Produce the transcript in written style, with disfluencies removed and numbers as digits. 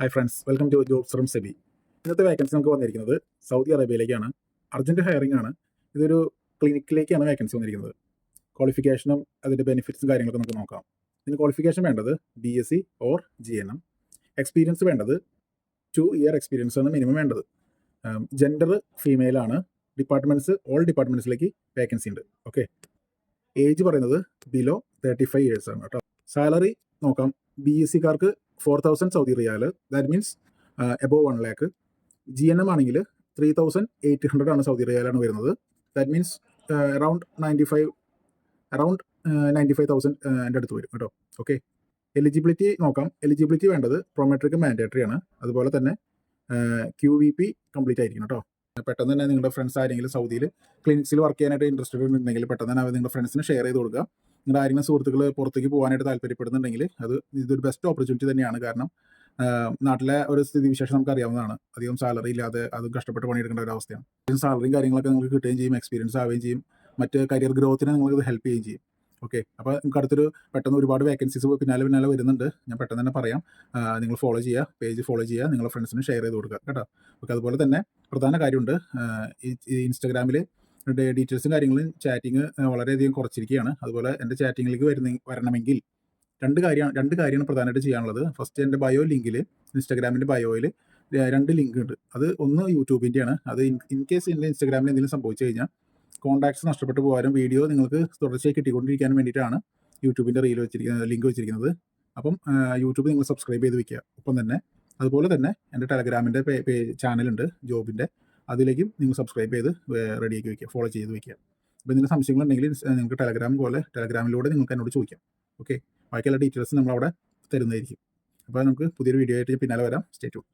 Hi friends, welcome to jobs from Sebi. ഇന്നത്തെ vacancy നമുക്ക് വന്നിരിക്കുന്നത് സൗദി അറേബ്യയിലേക്കാണ്. അർജന്റ് ഹയറിംഗ് ആണ്. ഇതൊരു ക്ലിനിക്കിലേക്കാണ് വേക്കൻസി വന്നിരിക്കുന്നത്. ക്വാളിഫിക്കേഷനും അതിൻ്റെ ബെനിഫിറ്റ്സും കാര്യങ്ങളൊക്കെ നമുക്ക് നോക്കാം. ഇതിന് ക്വാളിഫിക്കേഷൻ വേണ്ടത് BSc ഓർ GNM. എക്സ്പീരിയൻസ് വേണ്ടത് 2 ഇയർ എക്സ്പീരിയൻസ് ആണ് മിനിമം വേണ്ടത്. ജെൻഡർ ഫീമെയിൽ ആണ്. ഓൾ ഡിപ്പാർട്ട്മെൻറ്റ്സിലേക്ക് വേക്കൻസി ഉണ്ട്. ഓക്കെ. ഏജ് പറയുന്നത് ബിലോ 35 ഇയേഴ്സ് ആണ് കേട്ടോ. സാലറി നോക്കാം. BScക്കാർക്ക് 4,000 Saudi riyal, that means above 1 lakh. GNM ആണെങ്കിൽ 3,800 ആണ് സൗദി റിയാലാണ് വരുന്നത്. ദാറ്റ് മീൻസ് അറൗണ്ട് 95,000 എൻ്റെ അടുത്ത് വരും കേട്ടോ. ഓക്കെ. എലിജിബിലിറ്റി നോക്കാം. എലിജിബിലിറ്റി വേണ്ടത് പ്രൊമെട്രിക് മാൻഡേറ്ററി ആണ്. അതുപോലെ തന്നെ QVP കംപ്ലീറ്റ് ആയിരിക്കും കേട്ടോ. പെട്ടെന്ന് തന്നെ നിങ്ങളുടെ ഫ്രണ്ട്സ് ആരെങ്കിലും സൗദിയിൽ ക്ലിനിക്സിൽ വർക്ക് ചെയ്യാനായിട്ട് ഇൻട്രസ്റ്റഡ് ഉണ്ടെങ്കിൽ പെട്ടെന്ന് തന്നെ നിങ്ങളുടെ ഫ്രണ്ട്സിന് ഷെയർ ചെയ്ത് കൊടുക്കുക. നിങ്ങളുടെ ആരെങ്കിലും സുഹൃത്തുക്കൾ പുറത്തേക്ക് പോകാനായിട്ട് താല്പര്യപ്പെടുന്നുണ്ടെങ്കിൽ ഇതൊരു ബെസ്റ്റ് ഓപ്പർച്യൂണിറ്റി തന്നെയാണ്. കാരണം നാട്ടിലെ ഒരു സ്ഥിതിവിശേഷം നമുക്ക് അറിയാവുന്നതാണ്. അധികം സാലറി ഇല്ലാതെ അതും കഷ്ടപ്പെട്ട് പണിയെടുക്കേണ്ട ഒരു അവസ്ഥയാണ്. സാലറിയും കാര്യങ്ങളൊക്കെ നിങ്ങൾക്ക് കിട്ടുകയും ചെയ്യും, എക്സ്പീരിയൻസ് ആവുകയും ചെയ്യും, മറ്റ് കരിയർ ഗ്രോത്തിന് നിങ്ങൾക്ക് ഹെൽപ്പ് ചെയ്യുകയും ചെയ്യും. ഓക്കെ. അപ്പോൾ നമുക്ക് അടുത്തൊരു പെട്ടെന്ന് ഒരുപാട് വേക്കൻസീസ് പിന്നാലെ വരുന്നുണ്ട്. ഞാൻ പെട്ടെന്ന് തന്നെ പറയാം. നിങ്ങൾ ഫോളോ ചെയ്യുക, പേജ് ഫോളോ ചെയ്യുക, നിങ്ങളുടെ ഫ്രണ്ട്സിന് ഷെയർ ചെയ്ത് കൊടുക്കുക കേട്ടോ. ഓക്കെ. അതുപോലെ തന്നെ പ്രധാന കാര്യമുണ്ട്, ഈ ഇൻസ്റ്റാഗ്രാമിൽ ഡീറ്റെയിൽസും കാര്യങ്ങളും ചാറ്റിങ് വളരെയധികം കുറച്ചിരിക്കുകയാണ്. അതുപോലെ എൻ്റെ ചാറ്റിങ്ങിലേക്ക് വരണമെങ്കിൽ രണ്ട് കാര്യമാണ് പ്രധാനമായിട്ട് ചെയ്യാനുള്ളത്. ഫസ്റ്റ്, എൻ്റെ ബയോ ലിങ്കിൽ, ഇൻസ്റ്റാഗ്രാമിൻ്റെ ബയോയിൽ 2 ലിങ്ക് ഉണ്ട്. അത് ഒന്ന് യൂട്യൂബിൻ്റെയാണ്. അത് ഇൻ കേസ് എൻ്റെ ഇൻസ്റ്റാഗ്രാമിൽ എന്തെങ്കിലും സംഭവിച്ചു കഴിഞ്ഞാൽ കോൺടാക്ട്സ് നഷ്ടപ്പെട്ടു പോകാനും വീഡിയോ നിങ്ങൾക്ക് തുടർച്ചയായി കിട്ടിക്കൊണ്ടിരിക്കാനും വേണ്ടിയിട്ടാണ് യൂട്യൂബിൻ്റെ ലിങ്ക് വെച്ചിരിക്കുന്നത്. അപ്പം യൂട്യൂബ് നിങ്ങൾ സബ്സ്ക്രൈബ് ചെയ്ത് വെക്കുക. ഒപ്പം തന്നെ അതുപോലെ തന്നെ എൻ്റെ ടെലഗ്രാമിൻ്റെ ചാനലുണ്ട് ജോബിൻ്റെ, അതിലേക്കും നിങ്ങൾ സബ്സ്ക്രൈബ് ചെയ്ത് റെഡിയാക്കി വെക്കുക, ഫോളോ ചെയ്ത് വെക്കുക. അപ്പോൾ എന്തെങ്കിലും സംശയങ്ങളുണ്ടെങ്കിൽ നിങ്ങൾക്ക് ടെലഗ്രാമിലൂടെ നിങ്ങൾക്ക് എന്നോട് ചോദിക്കാം. ഓക്കെ. ബാക്കിയുള്ള ഡീറ്റെയിൽസ് നമ്മളവിടെ തരുന്നതായിരിക്കും. അപ്പോൾ നമുക്ക് പുതിയൊരു വീഡിയോ ആയിട്ട് പിന്നാലെ വരാം. Stay tune.